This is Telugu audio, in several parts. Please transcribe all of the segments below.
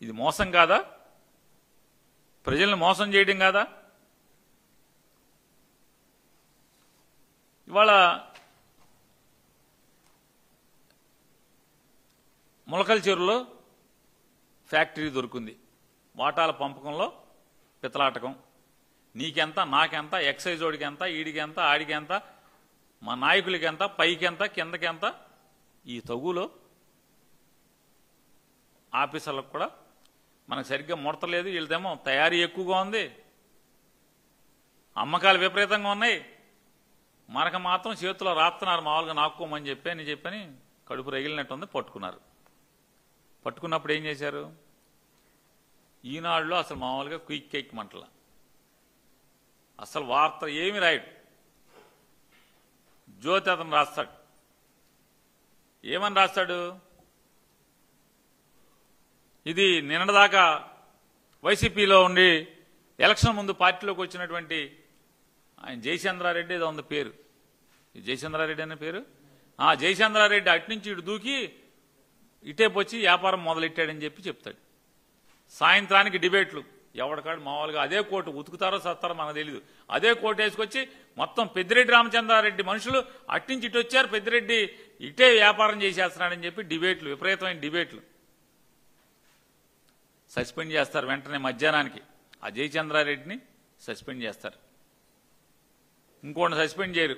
ఇది మోసం కాదా? ప్రజల్ని మోసం చేయడం కాదా? ఇవాళ ములకల చెరువులో ఫ్యాక్టరీ దొరికింది. వాటాల పంపకంలో పితలాటకం. నీకెంత, నాకెంత, ఎక్సైజ్ ఓడికి ఎంత, ఈడికి ఎంత, ఆడికి ఎంత, మా నాయకులకి ఎంత, పైకి ఎంత, కిందకి ఎంత. ఈ తగులో ఆఫీసర్లకు కూడా మనకు సరిగ్గా ముడతలేదు. వీళ్ళదేమో తయారీ ఎక్కువగా ఉంది, అమ్మకాలు విపరీతంగా ఉన్నాయి. మనకు మాత్రం చేతిలో రాస్తున్నారు మామూలుగా నాక్కోమని చెప్పని కడుపు రగిలినట్టుంది. పట్టుకున్నారు. పట్టుకున్నప్పుడు ఏం చేశారు? ఈనాడులో అసలు మామూలుగా క్విక్ మంటల అసలు వార్త ఏమి రాయడు. జ్యోతి అతను రాస్తాడు. ఏమని రాస్తాడు? ఇది నిన్నదాకా వైసీపీలో ఉండి ఎలక్షన్ ముందు పార్టీలోకి వచ్చినటువంటి ఆయన జయచంద్రారెడ్డి ఏదో ఉంది పేరు. జయచంద్రారెడ్డి అనే పేరు. జయచంద్రారెడ్డి అటు నుంచి ఇటు దూకి ఇటేపొచ్చి వ్యాపారం మొదలెట్టాడని చెప్తాడు. సాయంత్రానికి డిబేట్లు. ఎవరికాడు మామూలుగా అదే కోటు ఉతుకుతారో సత్తారో మనకు తెలీదు. అదే కోటు వేసుకొచ్చి మొత్తం పెద్దిరెడ్డి రామచంద్రారెడ్డి మనుషులు అట్నుంచి ఇటు వచ్చారు, పెద్దిరెడ్డి ఇటే వ్యాపారం చేసేస్తున్నాడని చెప్పి డిబేట్లు, విపరీతమైన డిబేట్లు. సస్పెండ్ చేస్తారు వెంటనే మధ్యాహ్నానికి. ఆ జయచంద్రారెడ్డిని సస్పెండ్ చేస్తారు. ఇంకోటి సస్పెండ్ చేయరు.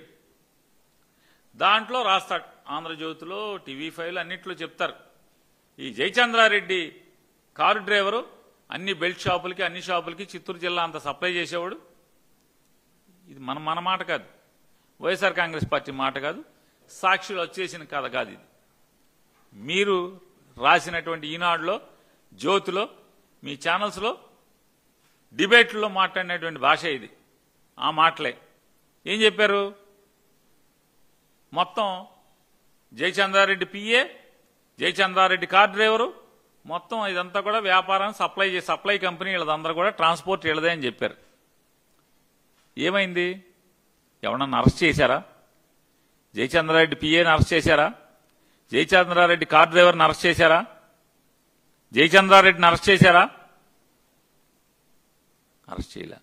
దాంట్లో రాస్తాడు. ఆంధ్రజ్యోతిలో, టీవీ5లో అన్నిట్లో చెప్తారు. ఈ జయచంద్రారెడ్డి కారు డ్రైవరు అన్ని బెల్ట్ షాపులకి, అన్ని షాపులకి చిత్తూరు జిల్లా అంతా సప్లై చేసేవాడు. ఇది మన మాట కాదు, వైఎస్ఆర్ కాంగ్రెస్ పార్టీ మాట కాదు, సాక్షులు వచ్చేసిన కథ కాదు. ఇది మీరు రాసినటువంటి ఈనాడులో, జ్యోతిలో, మీ ఛానల్స్లో డిబేట్లో మాట్లాడినటువంటి భాష ఇది. ఆ మాటలే ఏం చెప్పారు? మొత్తం Jayachandra Reddy PA, Jayachandra Reddy car driver, మొత్తం ఇదంతా కూడా వ్యాపారం సప్లై కంపెనీ వీళ్ళదందరూ కూడా ట్రాన్స్పోర్ట్ వీళ్ళదే అని చెప్పారు. ఏమైంది? ఎవరన్నా అరెస్ట్ చేశారా? జయచంద్రారెడ్డి పిఏని అరెస్ట్ చేశారా? జయచంద్రారెడ్డి కార్ డ్రైవర్ని అరెస్ట్ చేశారా? జయచంద్రారెడ్డిని అరెస్ట్ చేశారా? అరెస్ట్ చేయలే,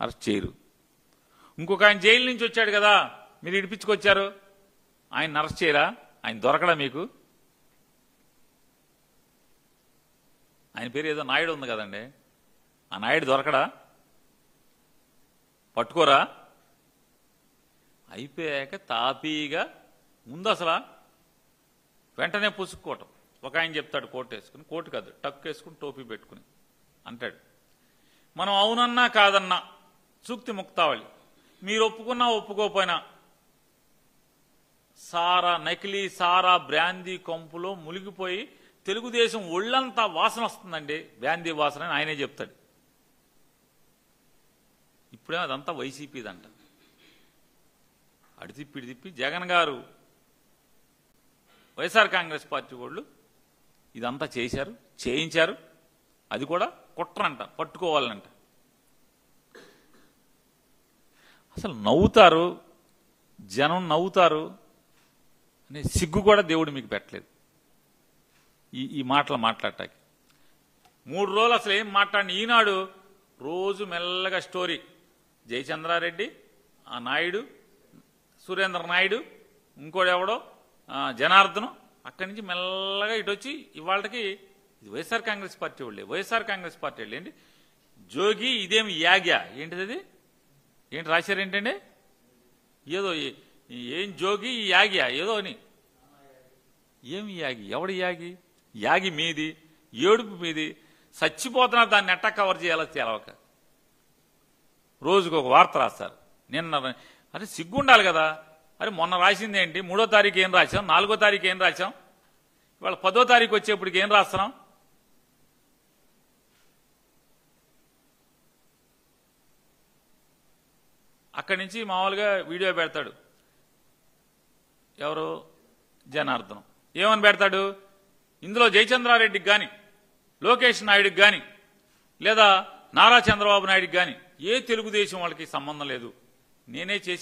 అరెస్ట్ చేయరు. ఇంకొక ఆయన జైలు నుంచి వచ్చాడు కదా, మీరు ఇడిపించుకొచ్చారు, ఆయన అరెస్ట్ చేయరా? ఆయన దొరకడా మీకు? ఆయన పేరు ఏదో నాయుడు ఉంది కదండి, ఆ నాయుడు దొరకడా? పట్టుకోరా? అయిపోయాక తాపీగా ముందు అసలు వెంటనే పుసుక్కోవటం. ఒక ఆయన చెప్తాడు కోట్ వేసుకుని, కోటు కాదు టక్ వేసుకుని టోపీ పెట్టుకుని అంటాడు, మనం అవునన్నా కాదన్నా సూక్తి ముక్తావళి, మీరు ఒప్పుకున్నా ఒప్పుకోపోయినా నకిలీ సారా బ్రాందీ కొంపులో మునిగిపోయి తెలుగుదేశం ఒళ్ళంతా వాసన వస్తుందండి, బ్రాందీ వాసన అని ఆయనే చెప్తాడు. ఇప్పుడే అదంతా వైసీపీదంట. అడి తిప్పి ఇడి తిప్పి జగన్ గారు, వైఎస్ఆర్ కాంగ్రెస్ పార్టీ వాళ్ళు ఇదంతా చేశారు, చేయించారు. అది కూడా కుట్రంట, పట్టుకోవాలంట. అసలు నవ్వుతారు, జనం నవ్వుతారు అనే సిగ్గు కూడా దేవుడు మీకు పెట్టలేదు ఈ మాటలు మాట్లాడటానికి. 3 రోజులు అసలు ఏం మాట్లాడిన ఈనాడు రోజు మెల్లగా స్టోరీ. జయచంద్రారెడ్డి, ఆ నాయుడు, సురేంద్ర నాయుడు, ఇంకోడెవడో జనార్దనం, అక్కడి నుంచి మెల్లగా ఇటు వచ్చి ఇవాళకి ఇది వైఎస్ఆర్ కాంగ్రెస్ పార్టీ వాళ్ళే, వైఎస్ఆర్ కాంగ్రెస్ పార్టీ వాళ్ళు ఏంటి జోగి, ఇదేమి యాగ్యా ఏంటిది, అది ఏంటి రాశారేంటండి, ఏదో ఏం జోగి యాగ్యా ఏదో అని. ఏమి యాగి, ఎవడి యాగి? యాగి మీది, ఏడుపు మీది, చచ్చిపోతున్నారు, దాన్ని ఎట్టా కవర్ చేయాలో తెలవక రోజుకు ఒక వార్త రాస్తారు. నిన్న అరే సిగ్గుండాలి కదా, అరే మొన్న రాసింది ఏంటి, 3వ తారీఖు ఏం రాశాం, 4వ తారీఖు ఏం రాశాం, ఇవాళ 10వ తారీఖు వచ్చేప్పటికి ఏం రాస్తున్నాం? అక్కడి నుంచి మామూలుగా వీడియో పెడతాడు ఎవరు, జనార్దనం. ఏమని పెడతాడు? ఇందులో జయచంద్రారెడ్డికి కానీ, లోకేష్ నాయుడికి కానీ, లేదా నారా చంద్రబాబు నాయుడికి కానీ ఏ తెలుగుదేశం వాళ్ళకి సంబంధం లేదు, నేనే చేశాను.